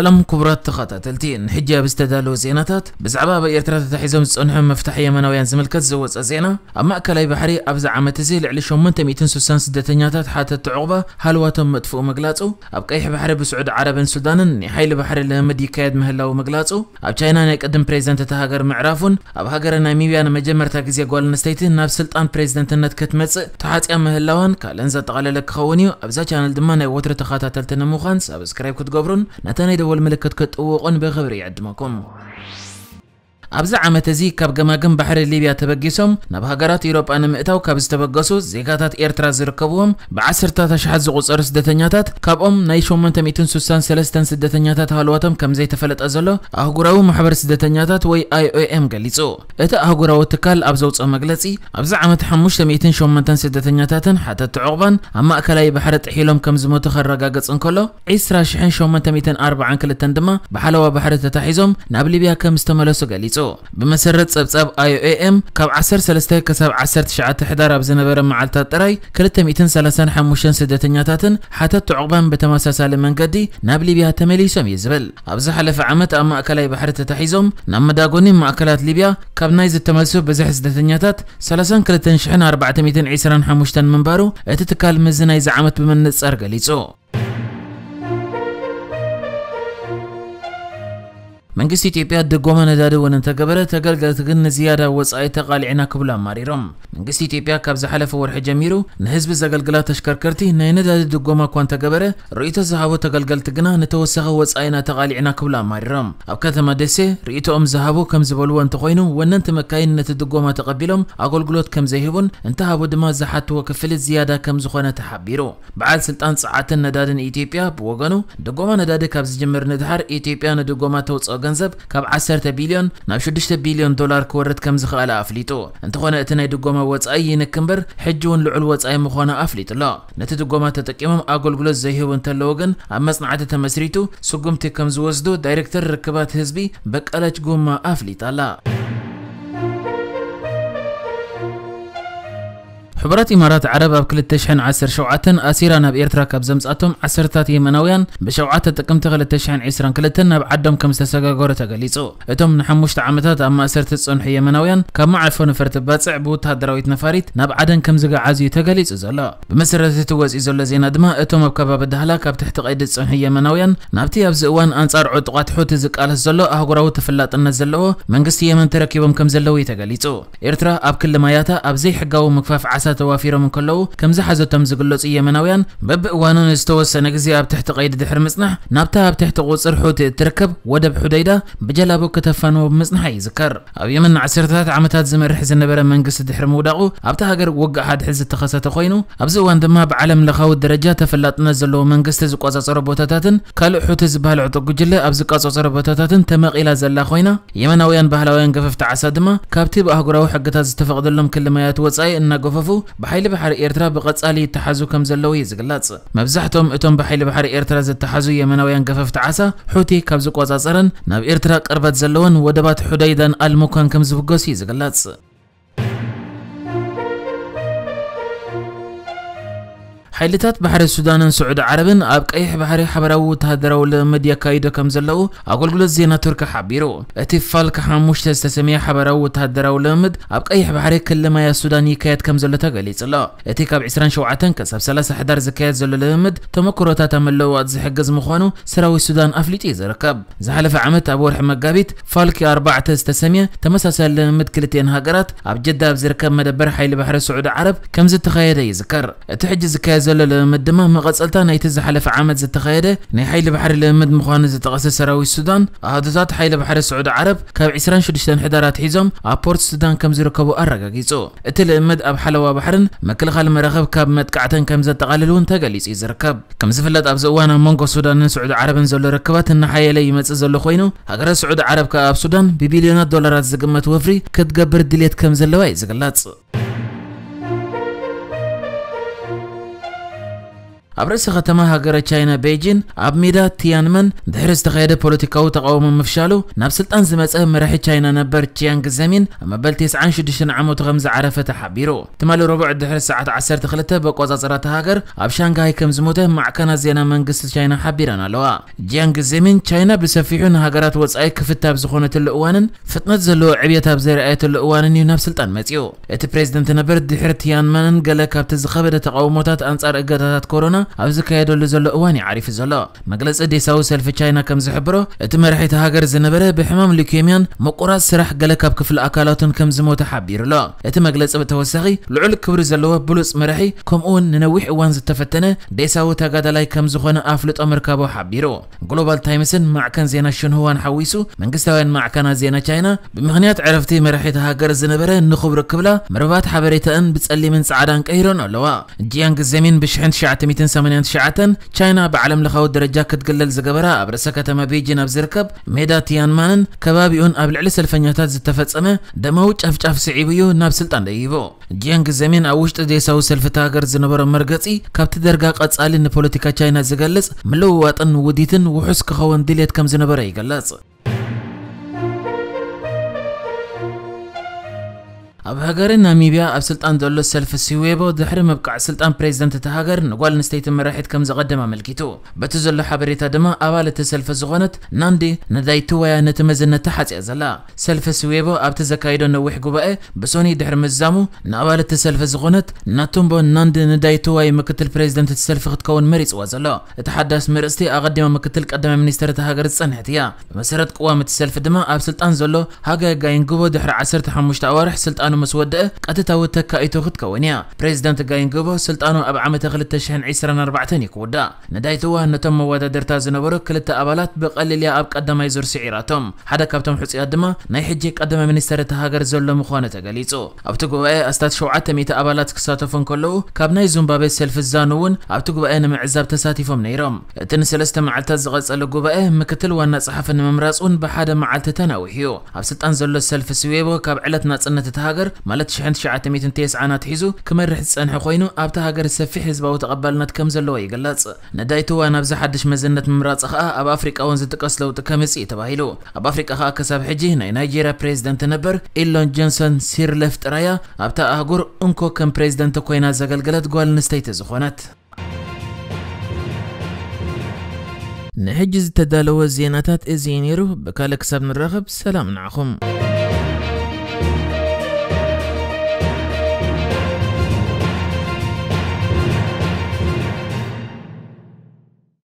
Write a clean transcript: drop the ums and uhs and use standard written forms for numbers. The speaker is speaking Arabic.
سلام كبرات تخاتلتين حجاب استدالو زيناتات بزعبا بإيرترا تحيزم صنحهم مفتاح يمناويان زملكت زوج زينة أما أكلاي بحري أبزع عمتزيل على شومنت 266 دتنياتات حتى تعقبة هلواتهم مدفوع مقلاصو أبقى بحري بسعود عرب سودان حيل بحري لمدي كاد مهلاو مقلاصو أب تشاينا يقدم بريزنت تهاجر معرافون أب هاجر ناميبيا مجمر تاكزي قول نستيتين نفس سلطان بريزنت نت كتمص تحات مهلاوان كالنزا تقللك خونيو أبزا channel دمان وتر تخاتلتنا مخان سبسكرايب كتقبرون نتاني دول ملكت كتقوقن بخبر يعدمكم أبزع عمتزي كاب جماجم بحر ليبيا تبجسهم نبهجرات أوروبا أنا مئتاو كاب استبجسوا زيجاتات إيرترا زركبوهم بعشرة تشحذ غصر سدتنياتات كابهم نايشون من 263 سدتنياتات هالواتم كم زي تفلت أزلو أهجراو محبر سدتنياتات وي IOM قليسو إتا أهجراو تكال أبزوت أمجلسي أبزع عمت حموش 200 شون من سدتنياتات حتى تعقبان أما أكلاي بحر تحيلهم كم زموت خرجا قص انكلو عسرة شحن شون من 204 كل التندمة بحلوة بحر تتحيزهم نابل ليبيا كم استملسوا قليسو بمسرت صبصب IOM كاب 10 3 كسب 10 شعات حدار بزنبر معلتات طراي 235 سدتنياتاتن حتى تعقبان بتماسسال منقدي ناب ليبيا تمليسهم يزبل ابز حلف عمت اما اكلاي بحر تتحيزهم نمداغوني ماكلات ليبيا كاب نايز التملسو بزح سدتنياتات 32 شحن 425 منبارو اتتكال مزناي زعمت بمنصر قليصو منجست إثيوبيا دقوما ندادو وننتقبره تقلقلت غن زيادة وصاي تقالعنا كبلا ماريرم منجست إثيوبيا كابز حلف ورح جميرو نحزب زقلقلات تشكركرتي نداد دقوما كوان تقبره رئيت زهابو تقلقلت غنا نتوسخ وصاينا تقالعنا كبلا ماريرم أب كتما دسي رئيتو زهابو كم زبلو انتخوينو وننت مكاين نتدقوما تقبلهم أقولقلوت كم زيهبون انتهابو دما زحات وكفل زيادة كم زخونة تحبيرو بعد سلطان ساعات ندادن إثيوبيا بوغانو دقوما نداد كابز جمر ندهار إثيوبيا ندقوما توص ገንዘብ ካብ 10 ቢልዮን ናብ 6 ቢልዮን ዶላር ክወርድ ከም ዝኽእል ኣፍሊጡ እንተኾነ እቲ ናይ ድጎማ ወጻኢ ይንክምበር ሕጂውን ልዑል ወጻኢ ምዃነ ኣፍሊጡሎ ነቲ ድጎማ ተጠቂሞም ኣገልግሎት ዘይህቡ እንተለዉ ግን ኣብ መጽናዕቲ ተመስሪቱ ስጉምቲ ከም ዝወስዱ ዳይሬክተር ርክባት ህዝቢ በቀለች ጎማ ኣፍሊጣላ حبرات إمارات عرب أب كل تشحن 10 شوعتن أسيران بإيرترا كاب زمزاتهم 10 يمناويان بشوعات تقمت غل تشحن 20 كلتن بعدهم كم استساقا غورة قليصو اتم نحموش تعمتات أما أسرت تصنح يمناويان كما عرفون فرتبات صعبوت هادراويت نفاريت نبعدن كم زقا عازي تقليص زلا بمسرة تتوز إزولا زينا دما اتم بكباب الدهلا كاب تحت قيد تصنح يمناويان نابتي أبزقوان أنصار عطقات حوت زقال الزلو أهقراو تفلات النزلو منقستي يمن تركيبهم كم زلوي تقليصو إيرترا أب كل ماياتا أب زي حقاو مكفاف عسى توافيرهم كلو كم زحزتهم زقلوص يمناويان ببقوانون استوسن غزي اب تحت قيد دحر مصنح نابتا اب تحت قوصر حوت تركب ودب حديده بجلابو كتفانو بمصنح يذكر اب يمن 10 عامات زمرح زنبره منقست دحر موداقو ابتا هاجر وقع حد حز تخسته خوينو ابزوان دما بعالم لخاو الدرجه تفلطنا زلو منقست زقاصصر بوتاتاتن كالو حوت زبال عطو جله اب زقاصصر بوتاتاتن تمقيلا زلا خوينا يمناويان بهلاويان قففت عسادما كابتي باهغراو حقتا زتفقدلهم كل ما يتوصاي ان قففو بحيل بحر إيرترا بقصالي تحازو كم زلوي زقلاص مبزحتهم اتم بحيل بحر إيرترا زتحازو يمناويان قففت عسا حوتي كابزو قوصاصرن ناب إيرترا قربت زلون ودبات حديدان المكان كم زبقوسي زقلاص حيلتات بحر السودان سعود عربن اب قيح بحر حبراو تهدرو لمديا كايدو كم زلو اقولقلو زينا ترك حبيرو اتفالك حموش تستسميا حبراو تهدرو لمد اب قيح بحر كل ما يا سوداني كايد كم زلو تقليصلا اتي كاب 20 شوعتن كسب 3 حدار زكايد زلو لمد تمكروتا تملو اتزحجز مخانو سراوي السودان افليتي زركب زحلف عمت ابو رح مغابيت فالكي 4 تستسميا تمساسل لمد كلتين هاجرات اب جده بزركب مدبر حيل بحر السعود عرب كم زتخيد يذكر اتحج زكايد لمدما مقصلتا نايت زحلف عامد زتخيده ني حيل بحر لمد مخان زتقاسس سراوي السودان اهدزات حيل بحر السعود عرب كاب 26 حدارات حيزم ابورت السودان كم زركبو ارغاغيصو اتل مد اب حلوا بحرن مكلخال مرخب كاب متقعتن كم زتقاللون تغليص يزركب كم زفلت اب زوانا مونغو السودان سعود عربن زلو ركبات ان حيله يمص زلو خوينو هاجر السعود عرب كاب السودان ببليونات دولارات زقمت وفري كتقبر دليت كم زلواي زقلاص أبرز ختمها هاجر تشاينا بيجين أب ميدا تيانمن دحرز تخيد بوليتيكاو تقاوم مفشالو نفس التنظيمات مرحي تشاينا نبر تشيانغ زمين أما بلتيس عن شدشن عمو تغمز عرفة حبيرو تمالو ربع دحر الساعة 10 تخلته بقوزازرات هاجر أب شانغهاي كم زموته مع كان زينا منقص تشاينا حبيرنا لوا جيانغ زمين تشاينا بسفيحون هاجرات وصاي كفتاب زخونة الأوانن فتنت زلو عبيتها بزرعات الأوانن ينفس التن متيو ات بريزيدنت نبر دحر تيانمن قال كابت زخبده تقاوموتات أنصار إجازات كورونا أبز كيادو لزلو أواني عارف زلو مجلس ديساو سلف تشاينا كم زحبرو ات مرحيت هاجر زنبره بحمام ليكيميان مقراص سرح قال كاب كفل أكلاتن كم زموت حبير لا ات مجلس بتوسخي لعل كبر زلو بلوس مرحي كم اون ننوح وان زتفتنه ديساو تاغادلاي كم زخونه افلط امركابو حبيرو جلوبال تايمسن مع كان زينا شنهوان حويسو منقستوين مع كان زينا تشاينا بمغنيات عرفتي مرحيت هاجر زنبره نخبر كبلا مربات حبريتن بتصلي من سعدان قيرون لوا جيانغ زمين بشحن 980 شعتن تشاينا بعلم لخاو درجه كتقلل زغبرا ابرسه كتما بيجينا بزركب ميدا تيانمانن كبابيون ابل على سلفنياتات زتفصمه دمو ጫፍጫፍ سعيبيو ناب سلطان ديبو جيانغ زمين اوشط ديساو سلفتا هاجر زنبره مرغصي كابت درغا قصالي نبوليتيكا تشاينا زغلص ملوواطن وديتن وحس كخون ديليت كم زنبره يغلص أب هاجر ناميبيا أب سلطان دولو سلف سيويبو دحر مبقع سلطان بريزيدنت تهاجر نقول نستيت مرحيت كم زقدم ملكيتو بتزلو حبريتا دما أبالة سلف زغونت ناندي ندايتو ويا نتمزن تحت يزلا سلف سيويبو أب تزكايدو نوح قبائي بسوني دحر مزامو نأبالة سلف زغونت ناتومبو ناندي ندايتو ويا مكتل بريزيدنت سلف تكون مريص وزلا اتحدث مرستي أقدم مكتل قدم منستر تهاجر صنحتيا مسيرة قوامة السلف دما أب سلطان زلو هاجا جاينغوبو دحر 15 أوارح سلطان مسودة قتتاو تكايتو خدكونيا بريزيدنت جاينغوبو سلطانو اب عام 2024 يكودا ندايتو نتم ودادرتا زنبرو كلتا ابالات بقليليا اب قدما يزور سعيراتهم حدا كابتن حصيات دما ناي حجي قدما منستر تهاجر زلو مخونه تغليصو ابتو غباي استات 700 ابالات كساتفون كلو كاب ناي زومبابي سلف زانون ابتو غباي نمعزاب تساتيفهم نيرم اتن سلسته معلتا زغصل غباي مكتل وانا صحفن ممراصون بحدا معلت تناوحيو اب سلطان زلو سلف سويبو كاب علت ناصنت تهاجر مالت شحن 990 تحيزو كمرح صنح خوينو ابتا هاجر سفي حزباو تقبلنات كم زلو يغلص ندايتو وانا بز حدش مزنت ممراص خا اب افريقا ونز تقسلو تكمصي تبايلو اب افريقا خا كسب حجي نيجيريا بريزيدنت نبر إيلون جونسون سير لفت رايا ابتا اغور انكو كم بريزيدنت كوينا زغلغلت قال نستيت زخونت نحجز تدالو الزيناتات ازينيرو بكالك سب نرغب سلام نعخم